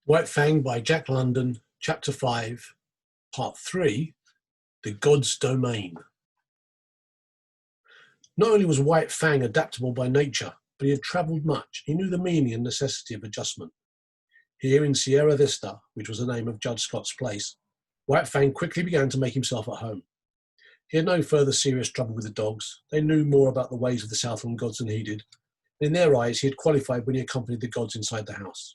White Fang by Jack London, Chapter 5, Part 3, The God's Domain. Not only was White Fang adaptable by nature, but he had travelled much. He knew the meaning and necessity of adjustment. Here in Sierra Vista, which was the name of Judge Scott's place, White Fang quickly began to make himself at home. He had no further serious trouble with the dogs. They knew more about the ways of the Southland gods than he did. In their eyes, he had qualified when he accompanied the gods inside the house.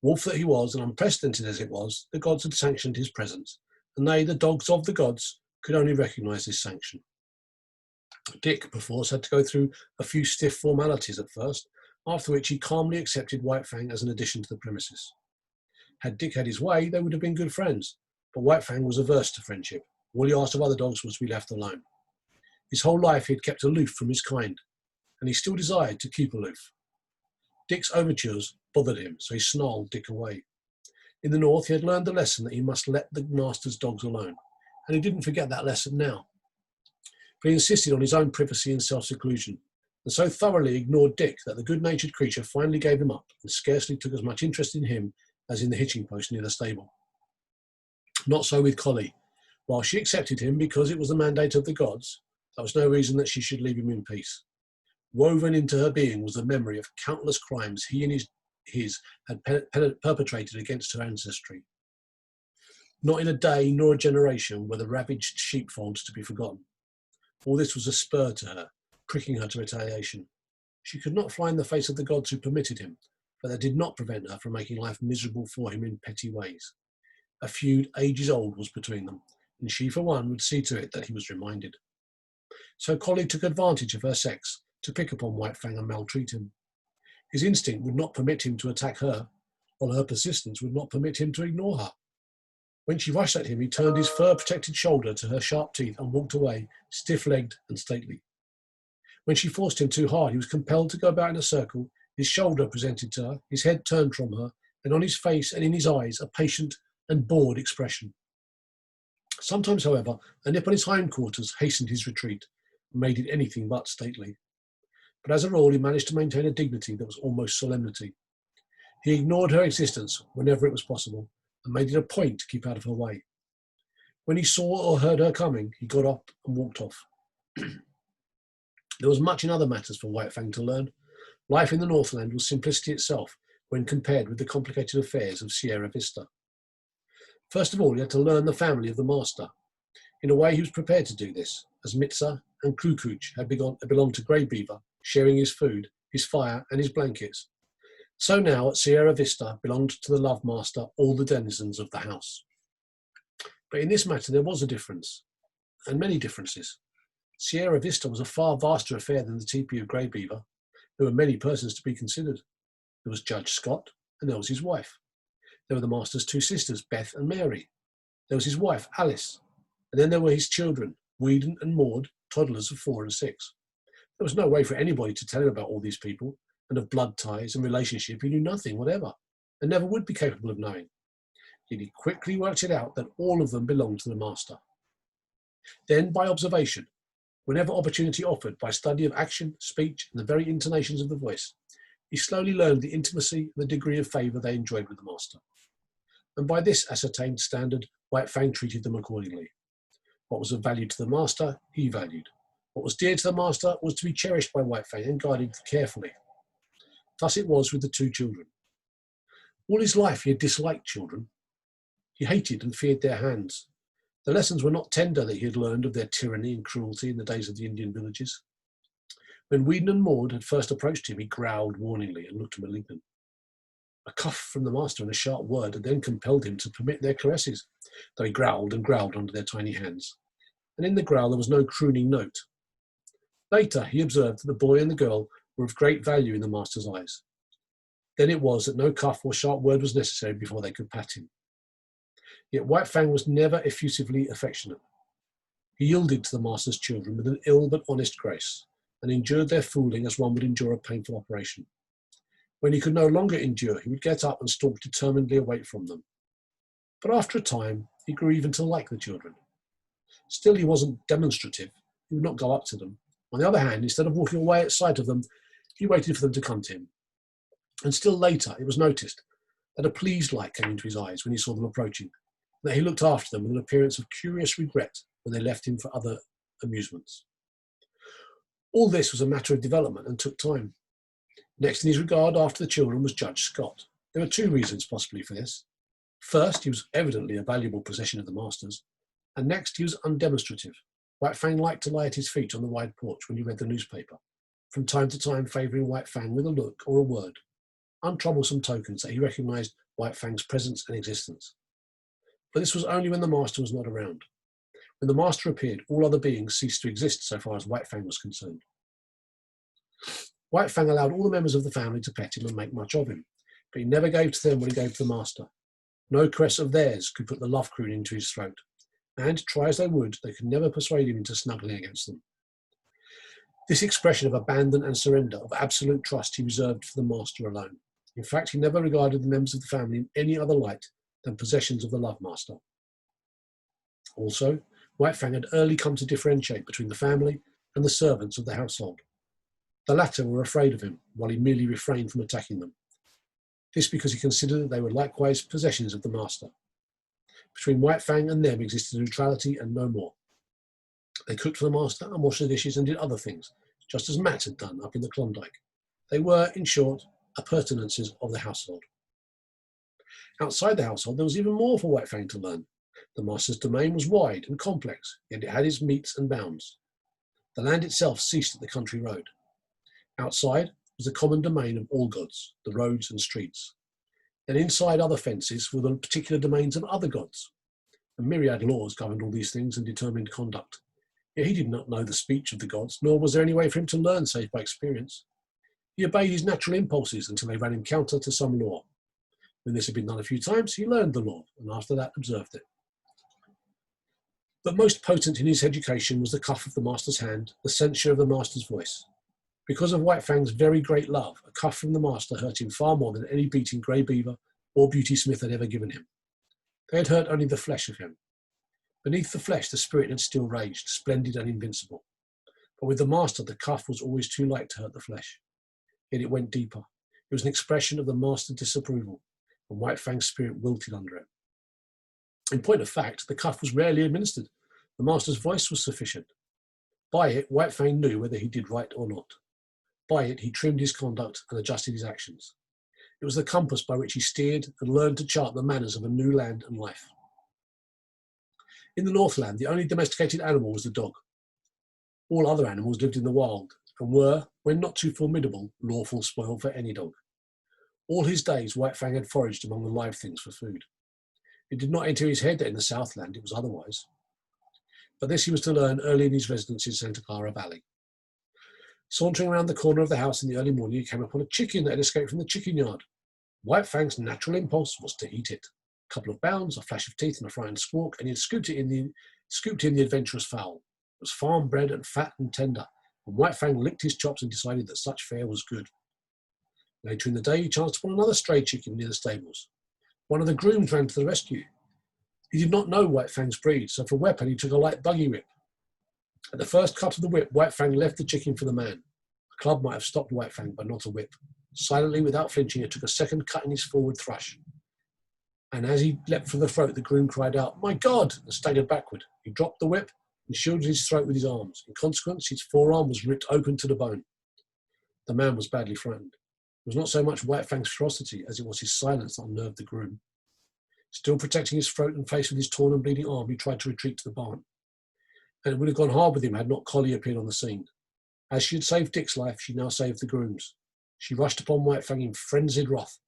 Wolf that he was, and unprecedented as it was, the gods had sanctioned his presence, and they, the dogs of the gods, could only recognise this sanction. Dick, perforce, had to go through a few stiff formalities at first, after which he calmly accepted White Fang as an addition to the premises. Had Dick had his way, they would have been good friends, but White Fang was averse to friendship. All he asked of other dogs was to be left alone. His whole life he had kept aloof from his kind, and he still desired to keep aloof. Dick's overtures bothered him, so he snarled Dick away. In the north, he had learned the lesson that he must let the master's dogs alone, and he didn't forget that lesson now. But he insisted on his own privacy and self-seclusion, and so thoroughly ignored Dick that the good-natured creature finally gave him up and scarcely took as much interest in him as in the hitching post near the stable. Not so with Collie. While she accepted him because it was the mandate of the gods, that was no reason that she should leave him in peace. Woven into her being was the memory of countless crimes he and his had perpetrated against her ancestry. Not in a day nor a generation were the ravaged sheepfolds to be forgotten. All this was a spur to her, pricking her to retaliation. She could not fly in the face of the gods who permitted him, but that did not prevent her from making life miserable for him in petty ways. A feud ages old was between them, and she for one would see to it that he was reminded. So Collie took advantage of her sex to pick upon White Fang and maltreat him. His instinct would not permit him to attack her, while her persistence would not permit him to ignore her. When she rushed at him, he turned his fur-protected shoulder to her sharp teeth and walked away, stiff-legged and stately. When she forced him too hard, he was compelled to go about in a circle, his shoulder presented to her, his head turned from her, and on his face and in his eyes a patient and bored expression. Sometimes, however, a nip on his hindquarters hastened his retreat and made it anything but stately. But as a rule, he managed to maintain a dignity that was almost solemnity. He ignored her existence whenever it was possible and made it a point to keep out of her way. When he saw or heard her coming, he got up and walked off. There was much in other matters for White Fang to learn. Life in the Northland was simplicity itself when compared with the complicated affairs of Sierra Vista. First of all, he had to learn the family of the master. In a way, he was prepared to do this, as Mitza and Kukuch had belonged to Grey Beaver, sharing his food, his fire, and his blankets. So now, at Sierra Vista, belonged to the Love Master all the denizens of the house. But in this matter, there was a difference, and many differences. Sierra Vista was a far vaster affair than the teepee of Grey Beaver. There were many persons to be considered. There was Judge Scott, and there was his wife. There were the master's two sisters, Beth and Mary. There was his wife, Alice. And then there were his children, Whedon and Maud, toddlers of 4 and 6. There was no way for anybody to tell him about all these people, and of blood ties and relationship he knew nothing whatever, and never would be capable of knowing. Yet he quickly worked it out that all of them belonged to the master. Then, by observation, whenever opportunity offered, by study of action, speech, and the very intonations of the voice, he slowly learned the intimacy and the degree of favour they enjoyed with the master. And by this ascertained standard, White Fang treated them accordingly. What was of value to the master, he valued. What was dear to the master was to be cherished by White Fang and guarded carefully. Thus it was with the two children. All his life he had disliked children. He hated and feared their hands. The lessons were not tender that he had learned of their tyranny and cruelty in the days of the Indian villages. When Whedon and Maud had first approached him, he growled warningly and looked malignant. A cuff from the master and a sharp word had then compelled him to permit their caresses, though he growled and growled under their tiny hands. And in the growl there was no crooning note. Later, he observed that the boy and the girl were of great value in the master's eyes. Then it was that no cuff or sharp word was necessary before they could pat him. Yet White Fang was never effusively affectionate. He yielded to the master's children with an ill but honest grace, and endured their fooling as one would endure a painful operation. When he could no longer endure, he would get up and stalk determinedly away from them. But after a time, he grew even to like the children. Still, he wasn't demonstrative. He would not go up to them. On the other hand, instead of walking away at sight of them, he waited for them to come to him. And still later, it was noticed that a pleased light came into his eyes when he saw them approaching, and that he looked after them with an appearance of curious regret when they left him for other amusements. All this was a matter of development and took time. Next in his regard after the children was Judge Scott. There were two reasons possibly for this. First, he was evidently a valuable possession of the master's, and next, he was undemonstrative. White Fang liked to lie at his feet on the wide porch when he read the newspaper, from time to time favouring White Fang with a look or a word, untroublesome tokens that he recognised White Fang's presence and existence. But this was only when the master was not around. When the master appeared, all other beings ceased to exist so far as White Fang was concerned. White Fang allowed all the members of the family to pet him and make much of him, but he never gave to them what he gave to the master. No caress of theirs could put the love croon into his throat, and, try as they would, they could never persuade him into snuggling against them. This expression of abandon and surrender, of absolute trust, he reserved for the master alone. In fact, he never regarded the members of the family in any other light than possessions of the love master. Also, White Fang had early come to differentiate between the family and the servants of the household. The latter were afraid of him, while he merely refrained from attacking them. This because he considered that they were likewise possessions of the master. Between White Fang and them existed neutrality and no more. They cooked for the master and washed the dishes and did other things, just as Matt had done up in the Klondike. They were, in short, appurtenances of the household. Outside the household, there was even more for White Fang to learn. The master's domain was wide and complex, yet it had its metes and bounds. The land itself ceased at the country road. Outside was the common domain of all gods, the roads and streets. And inside other fences were the particular domains of other gods. A myriad laws governed all these things and determined conduct. Yet he did not know the speech of the gods, nor was there any way for him to learn save by experience. He obeyed his natural impulses until they ran him counter to some law. When this had been done a few times, he learned the law, and after that observed it. But most potent in his education was the cuff of the master's hand, the censure of the master's voice. Because of White Fang's very great love, a cuff from the master hurt him far more than any beating Grey Beaver or Beauty Smith had ever given him. They had hurt only the flesh of him. Beneath the flesh, the spirit had still raged, splendid and invincible. But with the master, the cuff was always too light to hurt the flesh. Yet it went deeper. It was an expression of the master's disapproval, and White Fang's spirit wilted under it. In point of fact, the cuff was rarely administered. The master's voice was sufficient. By it, White Fang knew whether he did right or not. By it, he trimmed his conduct and adjusted his actions. It was the compass by which he steered and learned to chart the manners of a new land and life. In the Northland, the only domesticated animal was the dog. All other animals lived in the wild and were, when not too formidable, lawful spoil for any dog. All his days, White Fang had foraged among the live things for food. It did not enter his head that in the Southland it was otherwise. But this he was to learn early in his residence in Santa Clara Valley. Sauntering around the corner of the house in the early morning, he came upon a chicken that had escaped from the chicken yard. White Fang's natural impulse was to eat it. A couple of bounds, a flash of teeth and a frightened squawk, and he had scooped in the adventurous fowl. It was farm bred and fat and tender, and White Fang licked his chops and decided that such fare was good. Later in the day, he chanced upon another stray chicken near the stables. One of the grooms ran to the rescue. He did not know White Fang's breed, so for weapon he took a light buggy whip. At the first cut of the whip, White Fang left the chicken for the man. A club might have stopped White Fang, but not a whip. Silently, without flinching, it took a second cut in his forward thrush. And as he leapt for the throat, the groom cried out, "My God!" and staggered backward. He dropped the whip and shielded his throat with his arms. In consequence, his forearm was ripped open to the bone. The man was badly frightened. It was not so much White Fang's ferocity as it was his silence that unnerved the groom. Still protecting his throat and face with his torn and bleeding arm, he tried to retreat to the barn. And it would have gone hard with him had not Collie appeared on the scene. As she had saved Dick's life, she now saved the groom's. She rushed upon White Fang in frenzied wrath.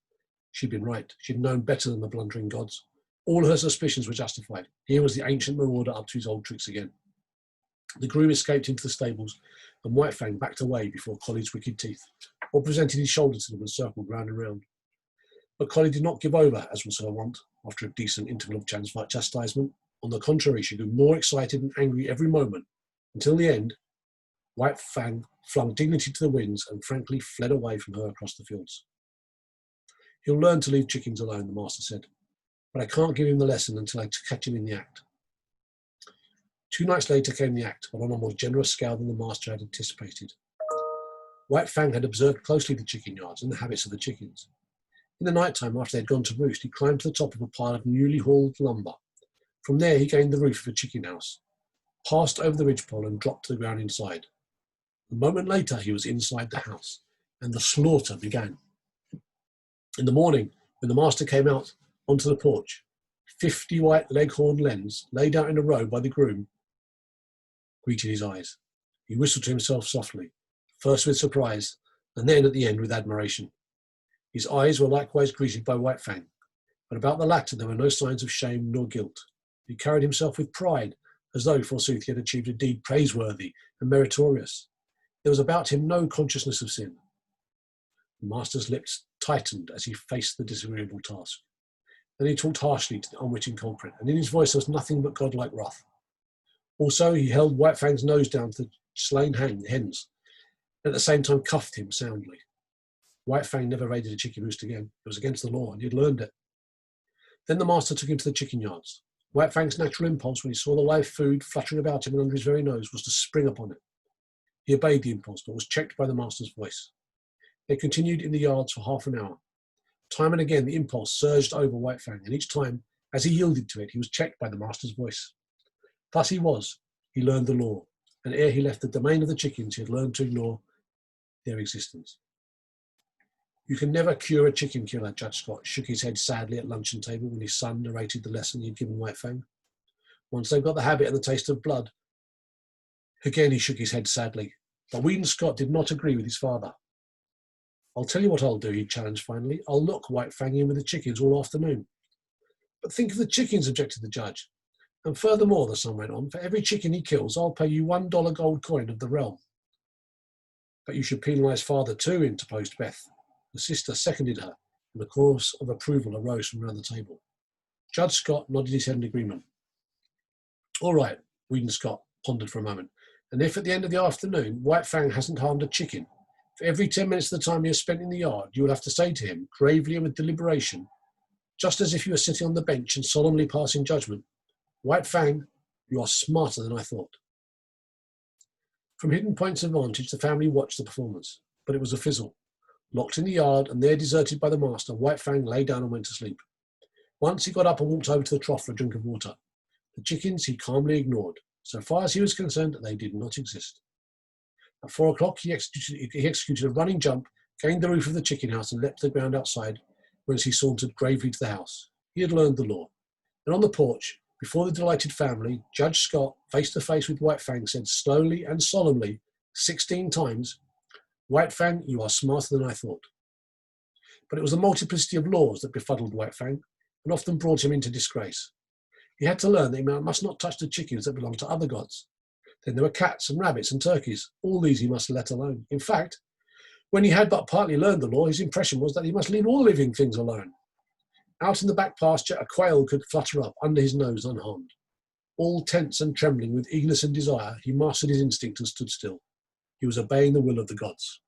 She'd been right. She'd known better than the blundering gods. All her suspicions were justified. Here was the ancient marauder up to his old tricks again. The groom escaped into the stables, and White Fang backed away before Collie's wicked teeth, or presented his shoulder to them and circled round and round. But Collie did not give over, as was her wont, after a decent interval of chastisement. On the contrary, she grew more excited and angry every moment, until the end, White Fang flung dignity to the winds and frankly fled away from her across the fields. "He'll learn to leave chickens alone," the master said, "but I can't give him the lesson until I catch him in the act." 2 nights later came the act, but on a more generous scale than the master had anticipated. White Fang had observed closely the chicken yards and the habits of the chickens. In the night time, after they had gone to roost, he climbed to the top of a pile of newly hauled lumber. From there, he gained the roof of a chicken house, passed over the ridgepole and dropped to the ground inside. A moment later, he was inside the house, and the slaughter began. In the morning, when the master came out onto the porch, 50 white leghorn lens, laid out in a row by the groom, greeted his eyes. He whistled to himself softly, first with surprise, and then at the end with admiration. His eyes were likewise greeted by White Fang, but about the latter there were no signs of shame nor guilt. He carried himself with pride, as though, forsooth, he had achieved a deed praiseworthy and meritorious. There was about him no consciousness of sin. The master's lips tightened as he faced the disagreeable task. Then he talked harshly to the unwitting culprit, and in his voice there was nothing but godlike wrath. Also, he held White Fang's nose down to the slain hens, and at the same time cuffed him soundly. White Fang never raided a chicken roost again. It was against the law, and he had learned it. Then the master took him to the chicken yards. White Fang's natural impulse, when he saw the live food fluttering about him and under his very nose, was to spring upon it. He obeyed the impulse, but was checked by the master's voice. They continued in the yards for half an hour. Time and again the impulse surged over White Fang, and each time, as he yielded to it, he was checked by the master's voice. Thus he learned the law, and ere he left the domain of the chickens, he had learned to ignore their existence. You can never cure a chicken killer, Judge Scott shook his head sadly at luncheon table when his son narrated the lesson he had given White Fang. Once they've got the habit and the taste of blood. Again he shook his head sadly, but Weedon Scott did not agree with his father. I'll tell you what I'll do, he challenged finally. I'll lock White Fang in with the chickens all afternoon. But think of the chickens, objected the judge. And furthermore, the son went on, for every chicken he kills, I'll pay you $1 gold coin of the realm. But you should penalise father too, interposed Beth. The sister seconded her, and a chorus of approval arose from round the table. Judge Scott nodded his head in agreement. All right, Weedon Scott pondered for a moment. And if at the end of the afternoon, White Fang hasn't harmed a chicken, for every 10 minutes of the time he has spent in the yard, you will have to say to him, gravely and with deliberation, just as if you were sitting on the bench and solemnly passing judgment, White Fang, you are smarter than I thought. From hidden points of vantage, the family watched the performance, but it was a fizzle. Locked in the yard and there deserted by the master, White Fang lay down and went to sleep. Once he got up and walked over to the trough for a drink of water. The chickens he calmly ignored. So far as he was concerned, they did not exist. At 4 o'clock, he executed a running jump, gained the roof of the chicken house and leapt to the ground outside, whence he sauntered gravely to the house. He had learned the law. And on the porch, before the delighted family, Judge Scott, face to face with White Fang, said slowly and solemnly, 16 times, White Fang, you are smarter than I thought. But it was the multiplicity of laws that befuddled White Fang and often brought him into disgrace. He had to learn that he must not touch the chickens that belonged to other gods. Then there were cats and rabbits and turkeys. All these he must let alone. In fact, when he had but partly learned the law, his impression was that he must leave all living things alone. Out in the back pasture, a quail could flutter up under his nose unharmed. All tense and trembling with eagerness and desire, he mastered his instinct and stood still. He was obeying the will of the gods.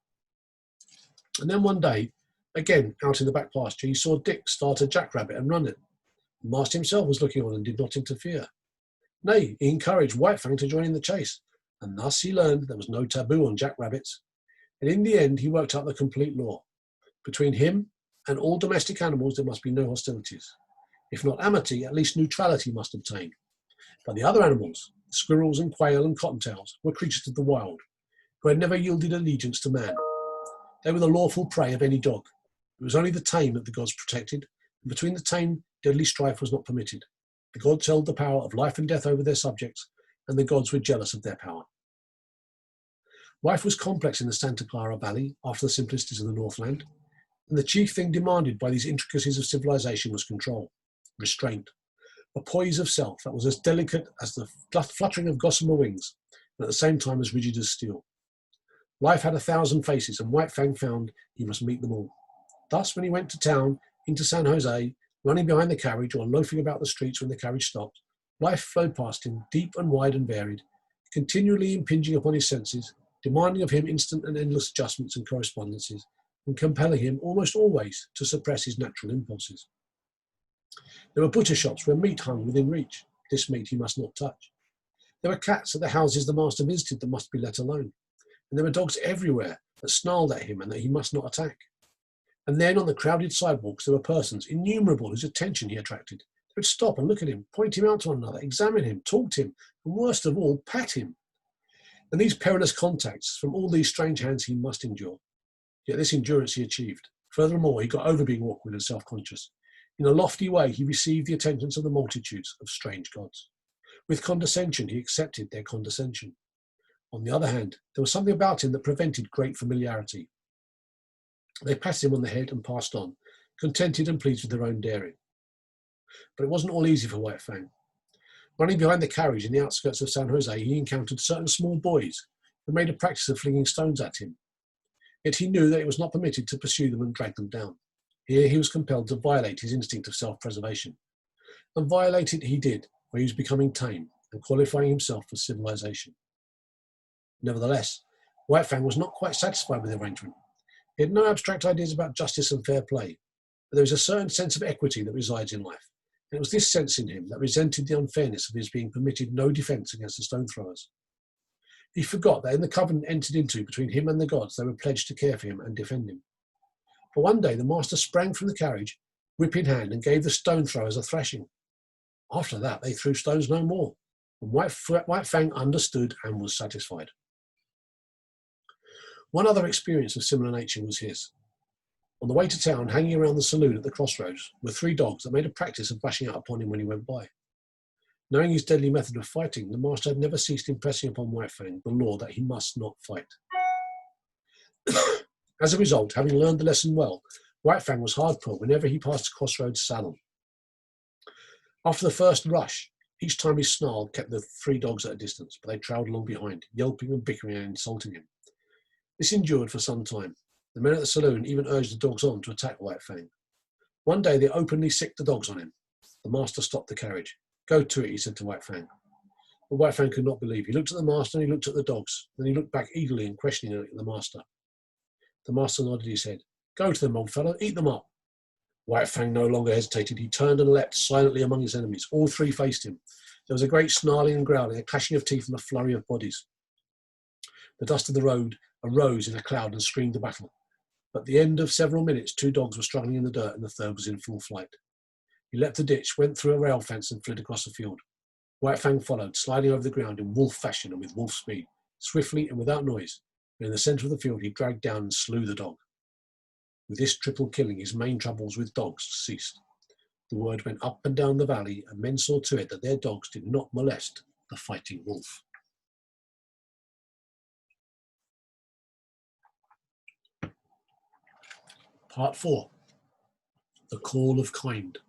And then one day, again out in the back pasture, he saw Dick start a jackrabbit and run it. The master himself was looking on and did not interfere. Nay, he encouraged White Fang to join in the chase, and thus he learned there was no taboo on jackrabbits. And in the end, he worked out the complete law. Between him and all domestic animals, there must be no hostilities. If not amity, at least neutrality must obtain. But the other animals, the squirrels and quail and cottontails, were creatures of the wild, who had never yielded allegiance to man. They were the lawful prey of any dog. It was only the tame that the gods protected, and between the tame, deadly strife was not permitted. The gods held the power of life and death over their subjects, and the gods were jealous of their power. Life was complex in the Santa Clara Valley, after the simplicities of the Northland, and the chief thing demanded by these intricacies of civilization was control, restraint, a poise of self that was as delicate as the fluttering of gossamer wings, and at the same time as rigid as steel. Life had 1,000 faces, and White Fang found he must meet them all. Thus, when he went to town, into San Jose, running behind the carriage or loafing about the streets when the carriage stopped, life flowed past him, deep and wide and varied, continually impinging upon his senses, demanding of him instant and endless adjustments and correspondences, and compelling him almost always to suppress his natural impulses. There were butcher shops where meat hung within reach. This meat he must not touch. There were cats at the houses the master visited that must be let alone. And there were dogs everywhere that snarled at him and that he must not attack. And then on the crowded sidewalks there were persons, innumerable, whose attention he attracted. They would stop and look at him, point him out to one another, examine him, talk to him, and worst of all, pat him. And these perilous contacts from all these strange hands he must endure. Yet this endurance he achieved. Furthermore, he got over being awkward and self-conscious. In a lofty way, he received the attentions of the multitudes of strange gods. With condescension, he accepted their condescension. On the other hand, there was something about him that prevented great familiarity. They patted him on the head and passed on, contented and pleased with their own daring. But it wasn't all easy for White Fang. Running behind the carriage in the outskirts of San Jose, he encountered certain small boys who made a practice of flinging stones at him. Yet he knew that it was not permitted to pursue them and drag them down. Here he was compelled to violate his instinct of self-preservation. And violate it he did, for he was becoming tame and qualifying himself for civilization. Nevertheless, White Fang was not quite satisfied with the arrangement. He had no abstract ideas about justice and fair play, but there is a certain sense of equity that resides in life, and it was this sense in him that resented the unfairness of his being permitted no defence against the stone throwers. He forgot that in the covenant entered into between him and the gods, they were pledged to care for him and defend him. But one day the master sprang from the carriage, whip in hand, and gave the stone throwers a thrashing. After that, they threw stones no more, and White Fang understood and was satisfied. One other experience of similar nature was his. On the way to town, hanging around the saloon at the crossroads, were 3 dogs that made a practice of rushing out upon him when he went by. Knowing his deadly method of fighting, the master had never ceased impressing upon White Fang the law that he must not fight. As a result, having learned the lesson well, White Fang was hard put whenever he passed a crossroads salon. After the first rush, each time he snarled kept the 3 dogs at a distance, but they trailed along behind, yelping and bickering and insulting him. This endured for some time. The men at the saloon even urged the dogs on to attack White Fang. One day they openly sicked the dogs on him. The master stopped the carriage. "Go to it," he said to White Fang. But White Fang could not believe. He looked at the master and he looked at the dogs. Then he looked back eagerly and questioningly at the master. The master nodded his head. "Go to them, old fellow. Eat them up." White Fang no longer hesitated. He turned and leapt silently among his enemies. All 3 faced him. There was a great snarling and growling, a clashing of teeth and a flurry of bodies. The dust of the road arose in a cloud and screamed the battle. But at the end of several minutes, 2 dogs were struggling in the dirt and the 3rd was in full flight. He leapt the ditch, went through a rail fence and fled across the field. White Fang followed, sliding over the ground in wolf fashion and with wolf speed, swiftly and without noise, and in the centre of the field he dragged down and slew the dog. With this triple killing, his main troubles with dogs ceased. The word went up and down the valley, and men saw to it that their dogs did not molest the fighting wolf. Part 4. The Call of Kind.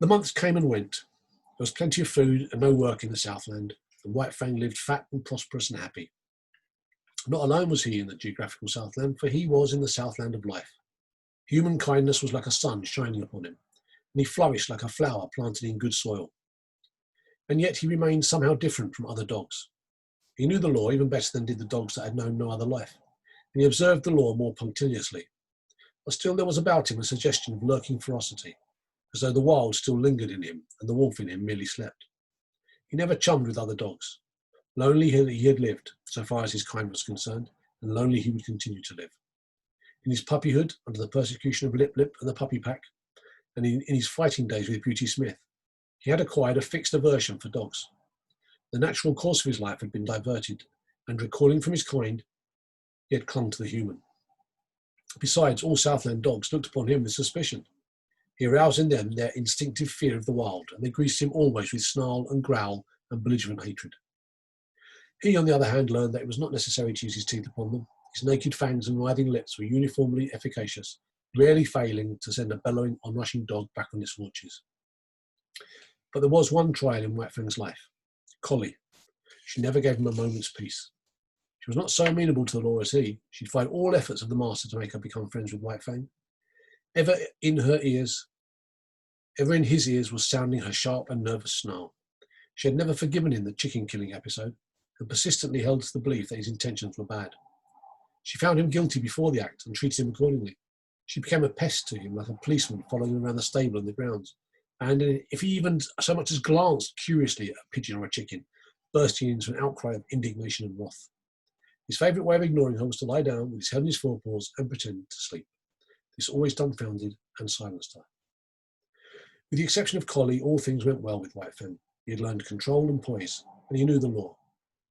The months came and went. There was plenty of food and no work in the Southland, and White Fang lived fat and prosperous and happy. Not alone was he in the geographical Southland, for he was in the Southland of life. Human kindness was like a sun shining upon him, and he flourished like a flower planted in good soil. And yet he remained somehow different from other dogs. He knew the law even better than did the dogs that had known no other life, and he observed the law more punctiliously. But still there was about him a suggestion of lurking ferocity, as though the wild still lingered in him and the wolf in him merely slept. He never chummed with other dogs. Lonely he had lived, so far as his kind was concerned, and lonely he would continue to live. In his puppyhood, under the persecution of Lip Lip and the puppy pack, and in his fighting days with Beauty Smith, he had acquired a fixed aversion for dogs. The natural course of his life had been diverted, and recoiling from his kind, he had clung to the human. Besides, all Southland dogs looked upon him with suspicion. He aroused in them their instinctive fear of the wild, and they greased him always with snarl and growl and belligerent hatred. He, on the other hand, learned that it was not necessary to use his teeth upon them. His naked fangs and writhing lips were uniformly efficacious, rarely failing to send a bellowing, onrushing dog back on its haunches. But there was one trial in White Fang's life. Collie. She never gave him a moment's peace. She was not so amenable to the law as he. She defied all efforts of the master to make her become friends with White Fang. Ever in his ears was sounding her sharp and nervous snarl. She had never forgiven him the chicken-killing episode, and persistently held to the belief that his intentions were bad. She found him guilty before the act and treated him accordingly. She became a pest to him, like a policeman following him around the stable and the grounds, and if he even so much as glanced curiously at a pigeon or a chicken, bursting into an outcry of indignation and wrath. His favourite way of ignoring her was to lie down with his head on his forepaws and pretend to sleep. This always dumbfounded and silenced her. With the exception of Collie, all things went well with White Fang. He had learned control and poise, and he knew the law.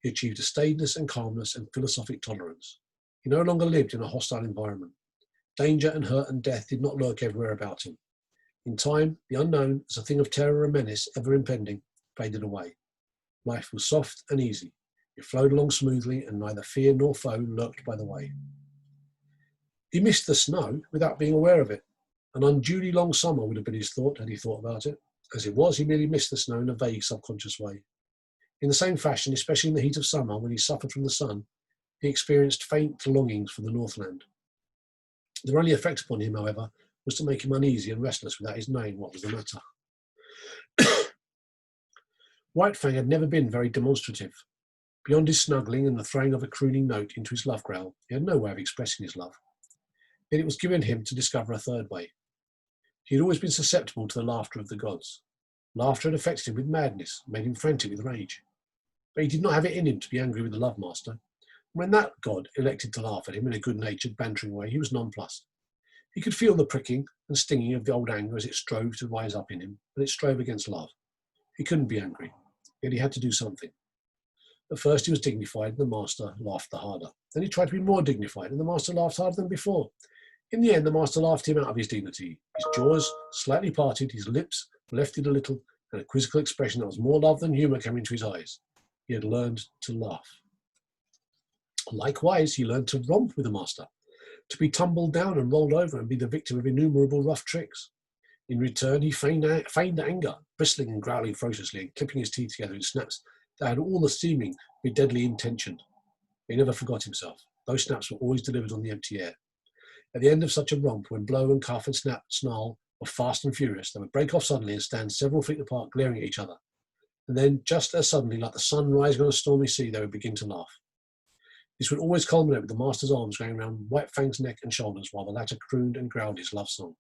He achieved a staidness and calmness and philosophic tolerance. He no longer lived in a hostile environment. Danger and hurt and death did not lurk everywhere about him. In time, the unknown, as a thing of terror and menace ever impending, faded away. Life was soft and easy. It flowed along smoothly, and neither fear nor foe lurked by the way. He missed the snow without being aware of it. An unduly long summer would have been his thought had he thought about it. As it was, he merely missed the snow in a vague, subconscious way. In the same fashion, especially in the heat of summer, when he suffered from the sun, he experienced faint longings for the Northland. Their only effect upon him, however, was to make him uneasy and restless without his knowing what was the matter. White Fang had never been very demonstrative. Beyond his snuggling and the throwing of a crooning note into his love growl, he had no way of expressing his love. Yet it was given him to discover a third way. He had always been susceptible to the laughter of the gods. Laughter had affected him with madness, made him frantic with rage. But he did not have it in him to be angry with the love master. When that god elected to laugh at him in a good-natured, bantering way, he was nonplussed. He could feel the pricking and stinging of the old anger as it strove to rise up in him, but it strove against love. He couldn't be angry, yet he had to do something. At first he was dignified, and the master laughed the harder. Then he tried to be more dignified, and the master laughed harder than before. In the end, the master laughed him out of his dignity. His jaws slightly parted, his lips lifted a little, and a quizzical expression that was more love than humour came into his eyes. He had learned to laugh. Likewise, he learned to romp with the master, to be tumbled down and rolled over and be the victim of innumerable rough tricks. In return, he feigned anger, bristling and growling ferociously and clipping his teeth together in snaps that had all the seeming to be deadly intentioned. He never forgot himself. Those snaps were always delivered on the empty air. At the end of such a romp, when blow and cuff and snap, snarl were fast and furious, they would break off suddenly and stand several feet apart, glaring at each other. And then, just as suddenly, like the sun rising on a stormy sea, they would begin to laugh. This would always culminate with the master's arms going around White Fang's neck and shoulders while the latter crooned and growled his love song.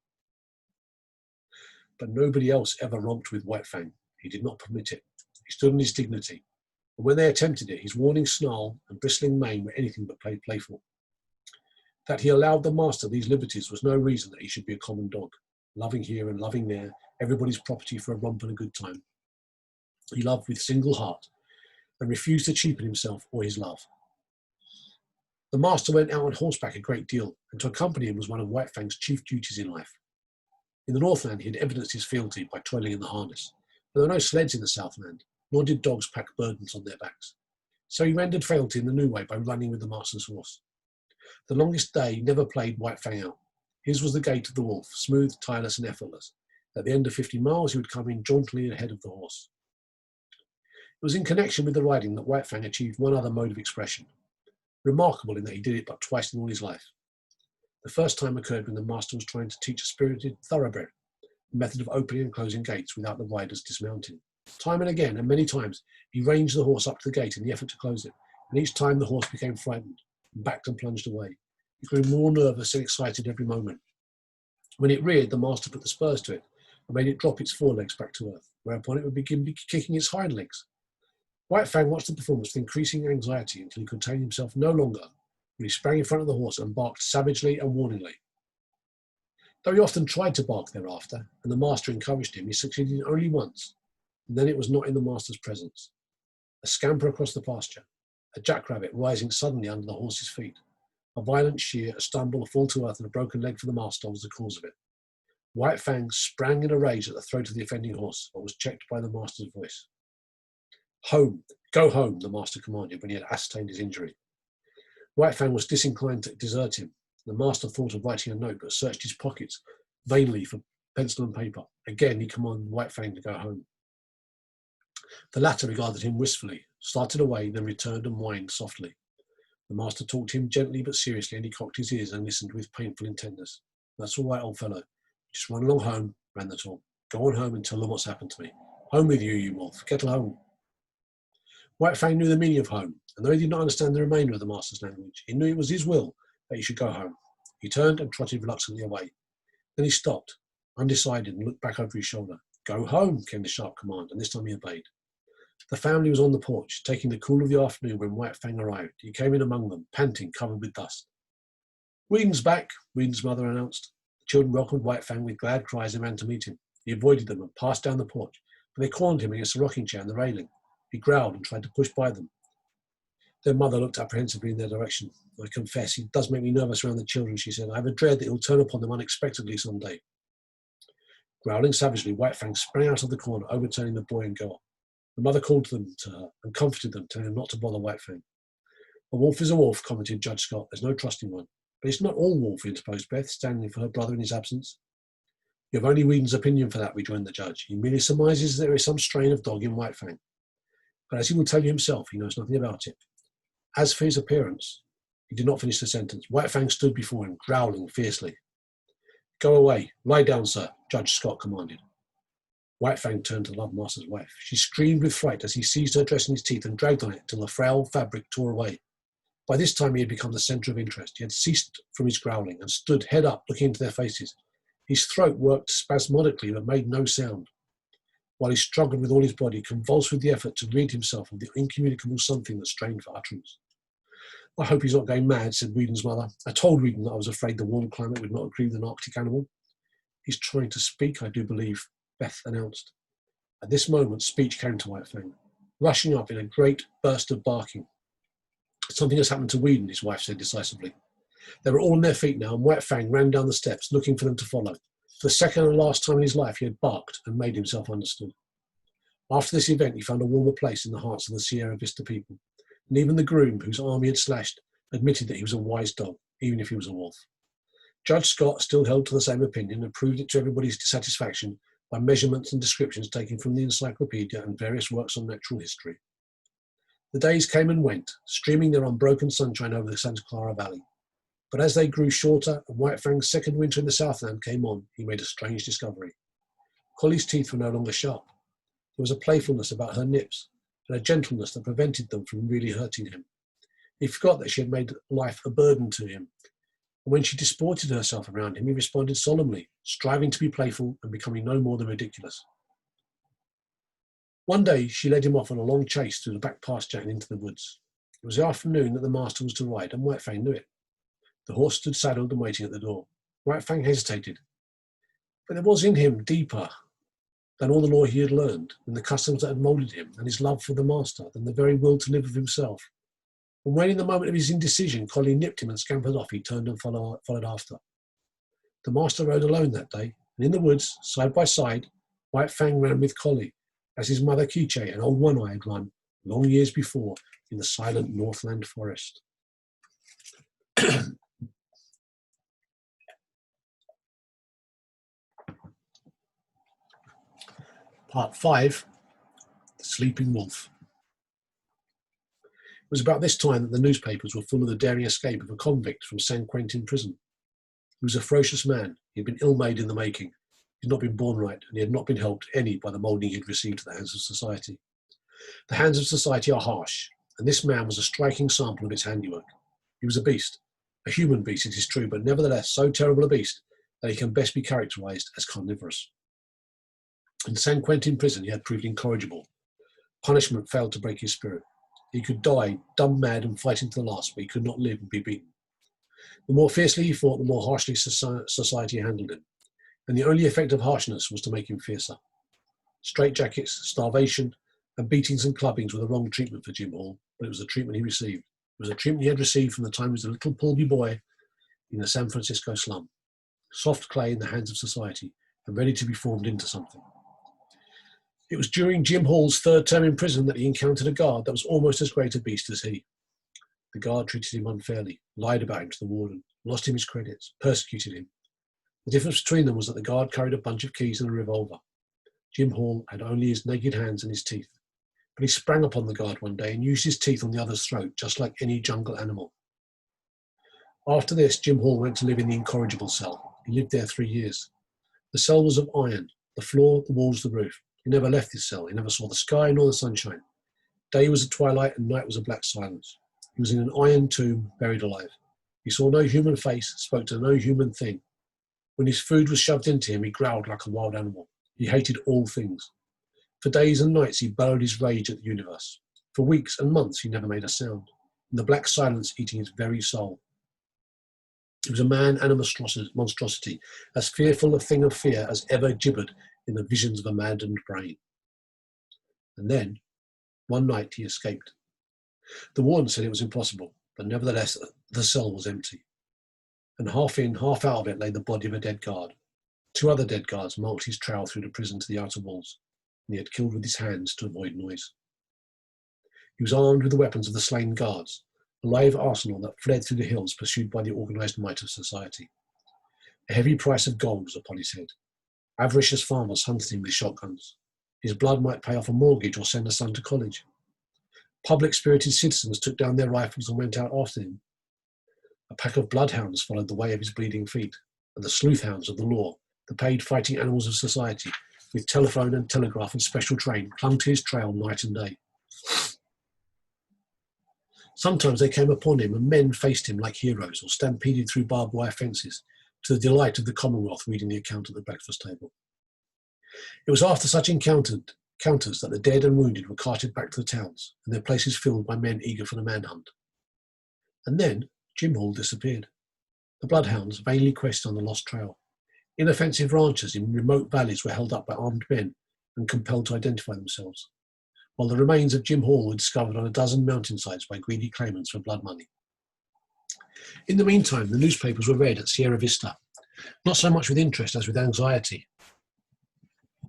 But nobody else ever romped with White Fang. He did not permit it. He stood on his dignity. And when they attempted it, his warning snarl and bristling mane were anything but playful. That he allowed the master these liberties was no reason that he should be a common dog, loving here and loving there, everybody's property for a romp and a good time. He loved with single heart and refused to cheapen himself or his love. The master went out on horseback a great deal, and to accompany him was one of White Fang's chief duties in life. In the Northland, he had evidenced his fealty by toiling in the harness, but there were no sleds in the Southland, nor did dogs pack burdens on their backs. So he rendered fealty in the new way by running with the master's horse. The longest day never played White Fang out. His was the gait of the wolf, smooth, tireless, and effortless. At the end of 50 miles, he would come in jauntily ahead of the horse. It was in connection with the riding that White Fang achieved one other mode of expression, remarkable in that he did it but twice in all his life. The first time occurred when the master was trying to teach a spirited thoroughbred the method of opening and closing gates without the riders dismounting. Time and again, and many times, he ranged the horse up to the gate in the effort to close it, and each time the horse became frightened, and backed and plunged away. He grew more nervous and excited every moment. When it reared, the master put the spurs to it and made it drop its forelegs back to earth, whereupon it would begin kicking its hind legs. White Fang watched the performance with increasing anxiety until he contained himself no longer, when he sprang in front of the horse and barked savagely and warningly. Though he often tried to bark thereafter, and the master encouraged him, he succeeded only once, and then it was not in the master's presence. A scamper across the pasture, a jackrabbit rising suddenly under the horse's feet, a violent shear, a stumble, a fall to earth, and a broken leg for the master was the cause of it. White Fang sprang in a rage at the throat of the offending horse, but was checked by the master's voice. Home, go home, the master commanded when he had ascertained his injury. White Fang was disinclined to desert him. The master thought of writing a note, but searched his pockets vainly for pencil and paper. Again, he commanded White Fang to go home. The latter regarded him wistfully, started away, then returned and whined softly. The master talked to him gently but seriously, and he cocked his ears and listened with painful intentness. That's all right, old fellow. Just run along home, ran the talk. Go on home and tell them what's happened to me. Home with you, you wolf. Get home. White Fang knew the meaning of home, and though he did not understand the remainder of the master's language, he knew it was his will that he should go home. He turned and trotted reluctantly away. Then he stopped, undecided, and looked back over his shoulder. Go home, came the sharp command, and this time he obeyed. The family was on the porch, taking the cool of the afternoon when White Fang arrived. He came in among them, panting, covered with dust. "Whedon's back," Whedon's mother announced. The children welcomed White Fang with glad cries and ran to meet him. He avoided them and passed down the porch, but they cornered him against the rocking chair and the railing. He growled and tried to push by them. Their mother looked apprehensively in their direction. "I confess, he does make me nervous around the children," she said. "I have a dread that he'll turn upon them unexpectedly some day." Growling savagely, White Fang sprang out of the corner, overturning the boy and girl. The mother called them to her and comforted them, telling them not to bother White Fang. "A wolf is a wolf," commented Judge Scott. "There's no trusting one." "But it's not all wolf," interposed Beth, standing for her brother in his absence. "You have only Whedon's opinion for that," rejoined the judge. "He merely surmises there is some strain of dog in White Fang. But as he will tell you himself, he knows nothing about it. As for his appearance," he did not finish the sentence. White Fang stood before him, growling fiercely. "Go away. Lie down, sir," Judge Scott commanded. White Fang turned to the love master's wife. She screamed with fright as he seized her dress in his teeth and dragged on it till the frail fabric tore away. By this time he had become the centre of interest. He had ceased from his growling and stood head up, looking into their faces. His throat worked spasmodically but made no sound, while he struggled with all his body, convulsed with the effort to rid himself of the incommunicable something that strained for utterance. "I hope he's not going mad," said Whedon's mother. "I told Whedon that I was afraid the warm climate would not agree with an Arctic animal." "He's trying to speak, I do believe," Beth announced. At this moment, speech came to White Fang, rushing up in a great burst of barking. "Something has happened to Whedon," his wife said decisively. They were all on their feet now, and White Fang ran down the steps, looking for them to follow. For the second and last time in his life, he had barked and made himself understood. After this event, he found a warmer place in the hearts of the Sierra Vista people, and even the groom, whose arm he had slashed, admitted that he was a wise dog, even if he was a wolf. Judge Scott still held to the same opinion and proved it to everybody's dissatisfaction by measurements and descriptions taken from the encyclopedia and various works on natural history. The days came and went, streaming their unbroken sunshine over the Santa Clara Valley. But as they grew shorter and White Fang's second winter in the Southland came on, he made a strange discovery. Collie's teeth were no longer sharp. There was a playfulness about her nips and a gentleness that prevented them from really hurting him. He forgot that she had made life a burden to him. And when she disported herself around him, he responded solemnly, striving to be playful and becoming no more than ridiculous. One day, she led him off on a long chase through the back pasture and into the woods. It was the afternoon that the master was to ride, and White Fang knew it. The horse stood saddled and waiting at the door. White Fang hesitated. But there was in him deeper than all the law he had learned, than the customs that had moulded him, and his love for the master, than the very will to live of himself. And when in the moment of his indecision, Collie nipped him and scampered off, he turned and followed after. The master rode alone that day, and in the woods, side by side, White Fang ran with Collie, as his mother Quiche and old One Eye had run long years before in the silent Northland forest. Part 5, The Sleeping Wolf. It was about this time that the newspapers were full of the daring escape of a convict from San Quentin prison. He was a ferocious man. He had been ill-made in the making. He had not been born right, and he had not been helped any by the moulding he had received at the hands of society. The hands of society are harsh, and this man was a striking sample of its handiwork. He was a beast, a human beast, it is true, but nevertheless so terrible a beast that he can best be characterized as carnivorous. In San Quentin prison, he had proved incorrigible. Punishment failed to break his spirit. He could die dumb mad and fighting to the last, but he could not live and be beaten. The more fiercely he fought, the more harshly society handled him, and the only effect of harshness was to make him fiercer. Straitjackets, starvation, and beatings and clubbings were the wrong treatment for Jim Hall, but it was the treatment he received. It was the treatment he had received from the time he was a little Pulby boy in a San Francisco slum. Soft clay in the hands of society and ready to be formed into something. It was during Jim Hall's third term in prison that he encountered a guard that was almost as great a beast as he. The guard treated him unfairly, lied about him to the warden, lost him his credits, persecuted him. The difference between them was that the guard carried a bunch of keys and a revolver. Jim Hall had only his naked hands and his teeth. But he sprang upon the guard one day and used his teeth on the other's throat, just like any jungle animal. After this, Jim Hall went to live in the incorrigible cell. He lived there 3 years. The cell was of iron, the floor, the walls, the roof. He never left his cell. He never saw the sky nor the sunshine. Day was a twilight and night was a black silence. He was in an iron tomb, buried alive. He saw no human face, spoke to no human thing. When his food was shoved into him, he growled like a wild animal. He hated all things. For days and nights he bellowed his rage at the universe. For weeks and months he never made a sound, in the black silence eating his very soul. He was a man and a monstrosity, as fearful a thing of fear as ever gibbered in the visions of a maddened brain. And then, one night he escaped. The warden said it was impossible, but nevertheless the cell was empty. And half in, half out of it lay the body of a dead guard. 2 other dead guards marked his trail through the prison to the outer walls, and he had killed with his hands to avoid noise. He was armed with the weapons of the slain guards, a live arsenal that fled through the hills pursued by the organised might of society. A heavy price of gold was upon his head. Avaricious farmers hunted him with shotguns. His blood might pay off a mortgage or send a son to college. Public-spirited citizens took down their rifles and went out after him. A pack of bloodhounds followed the way of his bleeding feet, and the sleuth-hounds of the law, the paid fighting animals of society, with telephone and telegraph and special train, clung to his trail night and day. Sometimes they came upon him, and men faced him like heroes, or stampeded through barbed wire fences, to the delight of the Commonwealth reading the account at the breakfast table. It was after such encounters that the dead and wounded were carted back to the towns, and their places filled by men eager for the manhunt. And then Jim Hall disappeared. The bloodhounds vainly quested on the lost trail. Inoffensive ranchers in remote valleys were held up by armed men and compelled to identify themselves, while the remains of Jim Hall were discovered on a dozen mountainsides by greedy claimants for blood money. In the meantime, the newspapers were read at Sierra Vista, not so much with interest as with anxiety.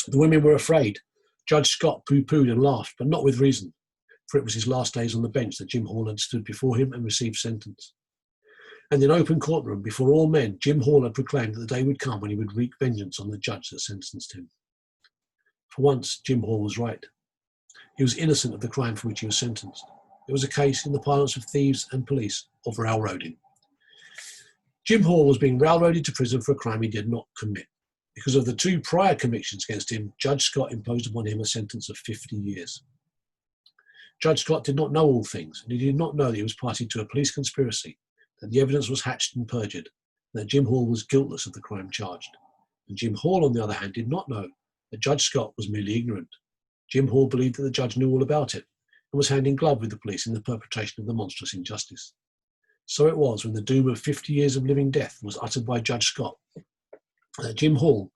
The women were afraid. Judge Scott pooh-poohed and laughed, but not with reason, for it was his last days on the bench that Jim Hall had stood before him and received sentence. And in open courtroom, before all men, Jim Hall had proclaimed that the day would come when he would wreak vengeance on the judge that sentenced him. For once, Jim Hall was right. He was innocent of the crime for which he was sentenced. It was a case, in the parlance of thieves and police, of railroading. Jim Hall was being railroaded to prison for a crime he did not commit. Because of the 2 prior convictions against him, Judge Scott imposed upon him a sentence of 50 years. Judge Scott did not know all things, and he did not know that he was party to a police conspiracy, that the evidence was hatched and perjured, and that Jim Hall was guiltless of the crime charged. And Jim Hall, on the other hand, did not know that Judge Scott was merely ignorant. Jim Hall believed that the judge knew all about it, and was hand in glove with the police in the perpetration of the monstrous injustice. So it was when the doom of 50 years of living death was uttered by Judge Scott, that Jim Hall,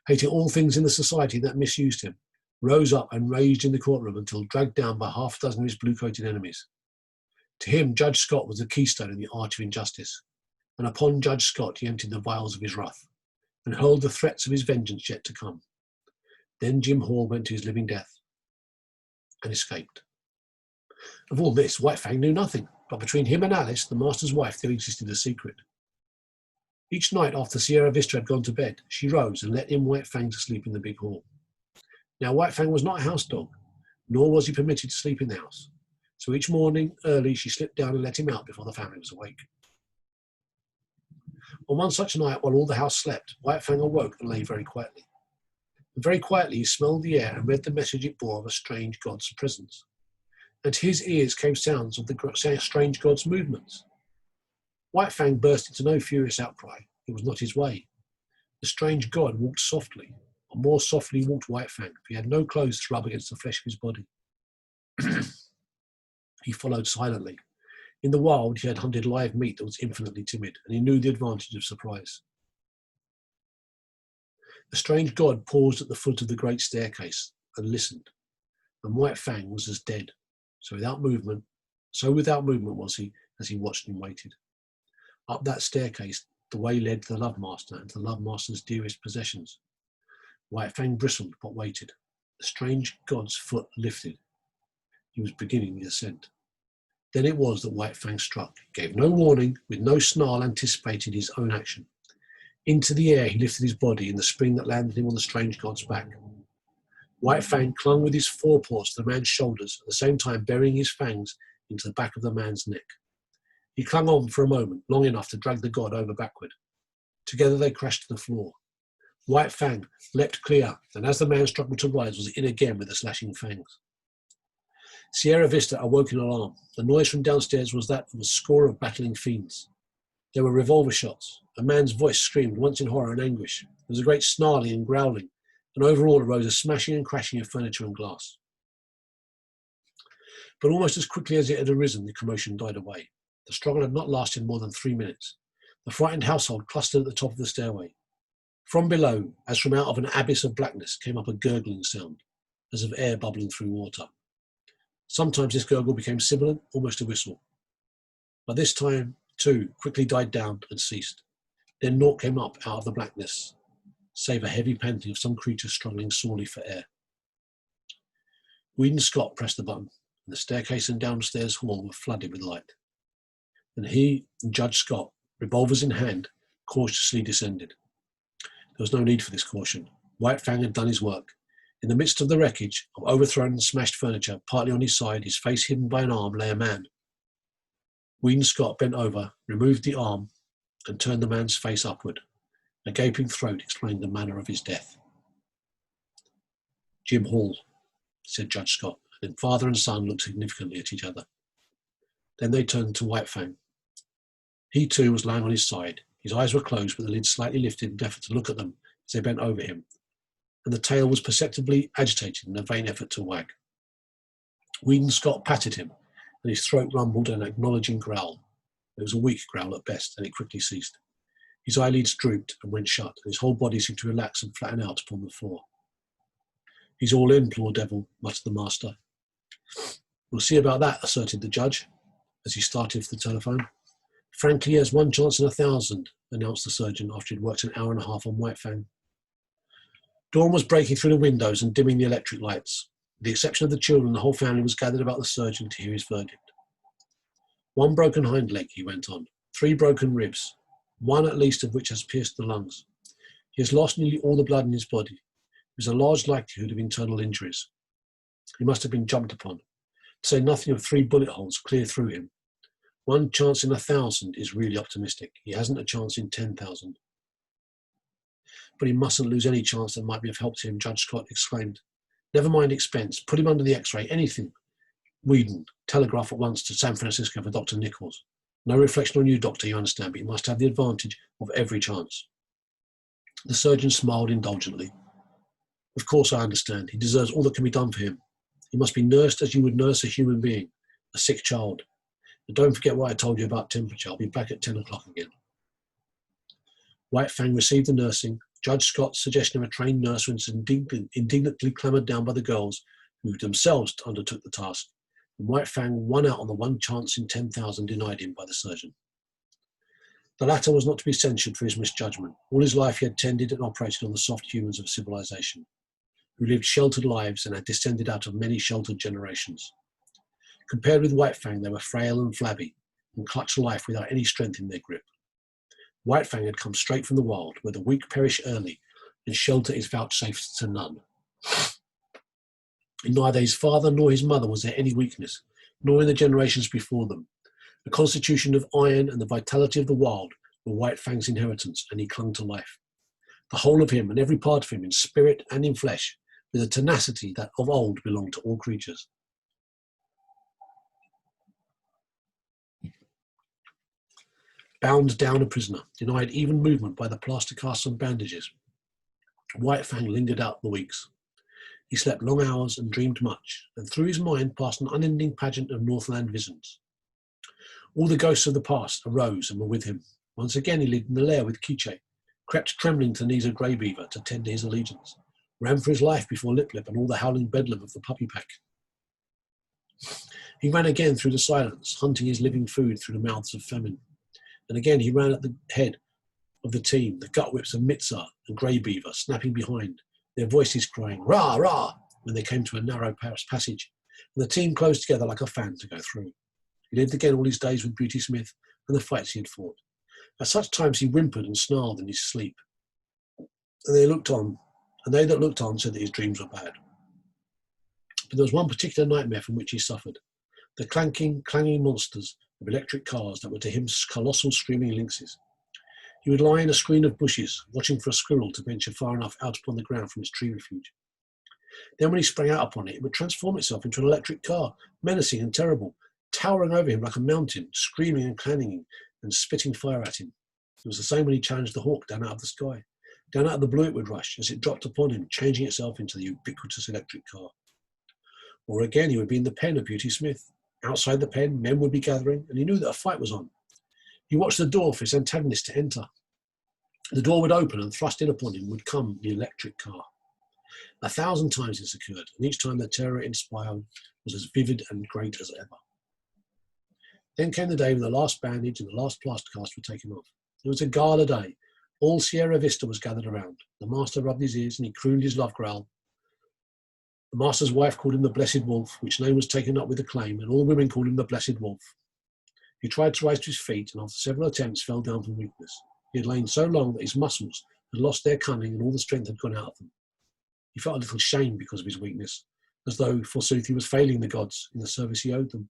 hating all things in the society that misused him, rose up and raged in the courtroom until dragged down by half a dozen of his blue-coated enemies. To him, Judge Scott was the keystone in the arch of injustice, and upon Judge Scott he emptied the vials of his wrath, and hurled the threats of his vengeance yet to come. Then Jim Hall went to his living death, and escaped. Of all this, White Fang knew nothing, but between him and Alice, the master's wife, there existed a secret. Each night after Sierra Vista had gone to bed, she rose and let in White Fang to sleep in the big hall. Now, White Fang was not a house dog, nor was he permitted to sleep in the house. So each morning, early, she slipped down and let him out before the family was awake. On one such night, while all the house slept, White Fang awoke and lay very quietly. And very quietly he smelled the air and read the message it bore of a strange god's presence. And to his ears came sounds of the strange god's movements. White Fang burst into no furious outcry. It was not his way. The strange god walked softly, and more softly walked White Fang, for he had no clothes to rub against the flesh of his body. He followed silently. In the wild, he had hunted live meat that was infinitely timid, and he knew the advantage of surprise. The strange god paused at the foot of the great staircase and listened, and White Fang was as dead. So without movement was he as he watched and waited. Up that staircase, the way led to the Love Master and to the Love Master's dearest possessions. White Fang bristled but waited. The strange god's foot lifted. He was beginning the ascent. Then it was that White Fang struck. He gave no warning, with no snarl anticipating his own action. Into the air he lifted his body in the spring that landed him on the strange god's back. White Fang clung with his forepaws to the man's shoulders, at the same time burying his fangs into the back of the man's neck. He clung on for a moment, long enough to drag the god over backward. Together they crashed to the floor. White Fang leapt clear, and as the man struggled to rise, was in again with the slashing fangs. Sierra Vista awoke in alarm. The noise from downstairs was that of a score of battling fiends. There were revolver shots. A man's voice screamed, once in horror and anguish. There was a great snarling and growling, and overall arose a smashing and crashing of furniture and glass. But almost as quickly as it had arisen, the commotion died away. The struggle had not lasted more than 3 minutes. The frightened household clustered at the top of the stairway. From below, as from out of an abyss of blackness, came up a gurgling sound, as of air bubbling through water. Sometimes this gurgle became sibilant, almost a whistle. But this time, too, quickly died down and ceased. Then naught came up out of the blackness, save a heavy panting of some creature struggling sorely for air. Weed and Scott pressed the button, and the staircase and downstairs hall were flooded with light. And he and Judge Scott, revolvers in hand, cautiously descended. There was no need for this caution. White Fang had done his work. In the midst of the wreckage of overthrown and smashed furniture, partly on his side, his face hidden by an arm, lay a man. Weed and Scott bent over, removed the arm, and turned the man's face upward. A gaping throat explained the manner of his death. "Jim Hall," said Judge Scott, and then father and son looked significantly at each other. Then they turned to White Fang. He too was lying on his side. His eyes were closed, but the lids slightly lifted in an effort to look at them as they bent over him, and the tail was perceptibly agitated in a vain effort to wag. Weed and Scott patted him, and his throat rumbled an acknowledging growl. It was a weak growl at best, and it quickly ceased. His eyelids drooped and went shut, and his whole body seemed to relax and flatten out upon the floor. "He's all in, poor devil," muttered the master. "We'll see about that," asserted the judge, as he started for the telephone. "Frankly, he has 1 chance in 1,000, announced the surgeon after he'd worked an hour and a half on White Fang. Dawn was breaking through the windows and dimming the electric lights. With the exception of the children, the whole family was gathered about the surgeon to hear his verdict. 1 broken hind leg, he went on, 3 broken ribs, 1 at least of which has pierced the lungs. He has lost nearly all the blood in his body. There is a large likelihood of internal injuries. He must have been jumped upon, to say nothing of 3 bullet holes clear through him. 1 chance in 1,000 is really optimistic. He hasn't a chance in 10,000. But he mustn't lose any chance that might be of help to him," Judge Scott exclaimed. "Never mind expense. Put him under the X-ray. Anything. Whedon, telegraph at once to San Francisco for Dr. Nichols. No reflection on you, doctor, you understand, but you must have the advantage of every chance." The surgeon smiled indulgently. "Of course I understand. He deserves all that can be done for him. He must be nursed as you would nurse a human being, a sick child. But don't forget what I told you about temperature. I'll be back at 10 o'clock again." White Fang received the nursing. Judge Scott's suggestion of a trained nurse was indignantly clamoured down by the girls, who themselves undertook the task, and White Fang won out on the 1 chance in 10,000 denied him by the surgeon. The latter was not to be censured for his misjudgment. All his life he had tended and operated on the soft humans of civilization, who lived sheltered lives and had descended out of many sheltered generations. Compared with White Fang, they were frail and flabby, and clutched life without any strength in their grip. White Fang had come straight from the wild, where the weak perish early, and shelter is vouchsafed to none. In neither his father nor his mother was there any weakness, nor in the generations before them. The constitution of iron and the vitality of the wild were White Fang's inheritance, and he clung to life. The whole of him and every part of him, in spirit and in flesh, with a tenacity that of old belonged to all creatures. Bound down a prisoner, denied even movement by the plaster casts and bandages, White Fang lingered out the weeks. He slept long hours and dreamed much, and through his mind passed an unending pageant of Northland visions. All the ghosts of the past arose and were with him. Once again he lived in the lair with Quiche, crept trembling to the knees of Grey Beaver to tender his allegiance, ran for his life before Lip Lip and all the howling bedlam of the puppy pack. He ran again through the silence, hunting his living food through the mouths of famine. And again he ran at the head of the team, the gut whips of Mitzar and Grey Beaver snapping behind, their voices crying, "Rah, rah," when they came to a narrow passage, and the team closed together like a fan to go through. He lived again all his days with Beauty Smith and the fights he had fought. At such times he whimpered and snarled in his sleep. And they that looked on said that his dreams were bad. But there was one particular nightmare from which he suffered. The clanging monsters of electric cars that were to him colossal screaming lynxes. He would lie in a screen of bushes, watching for a squirrel to venture far enough out upon the ground from his tree refuge. Then when he sprang out upon it, it would transform itself into an electric car, menacing and terrible, towering over him like a mountain, screaming and clanging and spitting fire at him. It was the same when he challenged the hawk down out of the sky. Down out of the blue it would rush as it dropped upon him, changing itself into the ubiquitous electric car. Or again, he would be in the pen of Beauty Smith. Outside the pen, men would be gathering, and he knew that a fight was on. He watched the door for his antagonist to enter. The door would open, and thrust in upon him would come the electric car. 1,000 times this occurred, and each time the terror it inspired was as vivid and great as ever. Then came the day when the last bandage and the last plaster cast were taken off. It was a gala day. All Sierra Vista was gathered around. The master rubbed his ears and he crooned his love growl. The master's wife called him the Blessed Wolf, which name was taken up with acclaim, and all women called him the Blessed Wolf. He tried to rise to his feet, and after several attempts fell down from weakness. He had lain so long that his muscles had lost their cunning and all the strength had gone out of them. He felt a little shame because of his weakness, as though, forsooth, he was failing the gods in the service he owed them.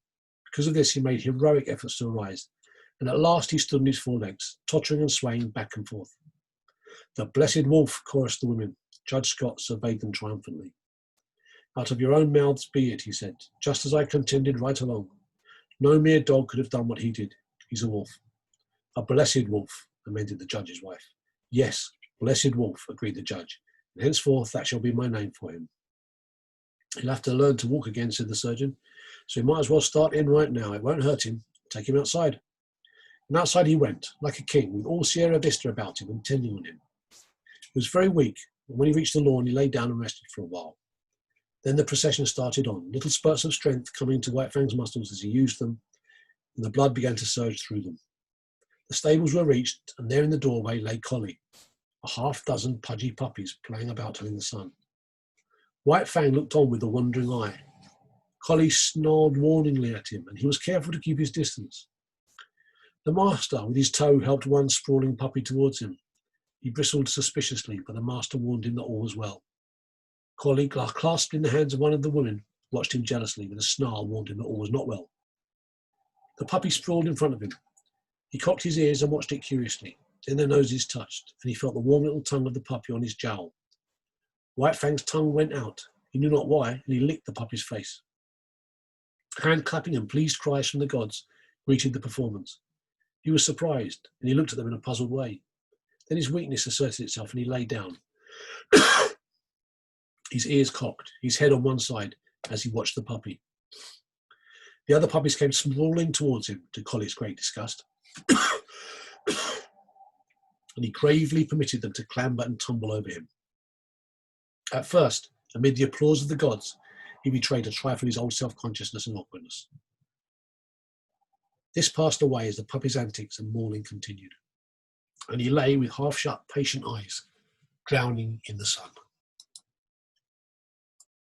Because of this, he made heroic efforts to arise, and at last he stood on his forelegs, tottering and swaying back and forth. The Blessed Wolf, chorused the women. Judge Scott surveyed them triumphantly. Out of your own mouths be it, he said, just as I contended right along. No mere dog could have done what he did. He's a wolf. A blessed wolf, amended the judge's wife. Yes, Blessed Wolf, agreed the judge, and henceforth that shall be my name for him. He'll have to learn to walk again, said the surgeon, so he might as well start in right now. It won't hurt him. Take him outside. And outside he went, like a king, with all Sierra Vista about him and tending on him. He was very weak, and when he reached the lawn, he lay down and rested for a while. Then the procession started on, little spurts of strength coming into White Fang's muscles as he used them, and the blood began to surge through them. The stables were reached, and there in the doorway lay Collie, a half-dozen pudgy puppies playing about her in the sun. White Fang looked on with a wondering eye. Collie snarled warningly at him, and he was careful to keep his distance. The master, with his toe, helped one sprawling puppy towards him. He bristled suspiciously, but the master warned him that all was well. Collie, clasped in the hands of one of the women, watched him jealously, with a snarl warned him that all was not well. The puppy sprawled in front of him. He cocked his ears and watched it curiously. Then their noses touched, and he felt the warm little tongue of the puppy on his jowl. White Fang's tongue went out. He knew not why, and he licked the puppy's face. Hand clapping and pleased cries from the gods greeted the performance. He was surprised, and he looked at them in a puzzled way. Then his weakness asserted itself, and he lay down. His ears cocked, his head on one side, as he watched the puppy. The other puppies came sprawling towards him, to Collie's great disgust, and he gravely permitted them to clamber and tumble over him. At first, amid the applause of the gods, he betrayed a trifle his old self-consciousness and awkwardness. This passed away as the puppy's antics and mauling continued, and he lay with half-shut, patient eyes, drowning in the sun.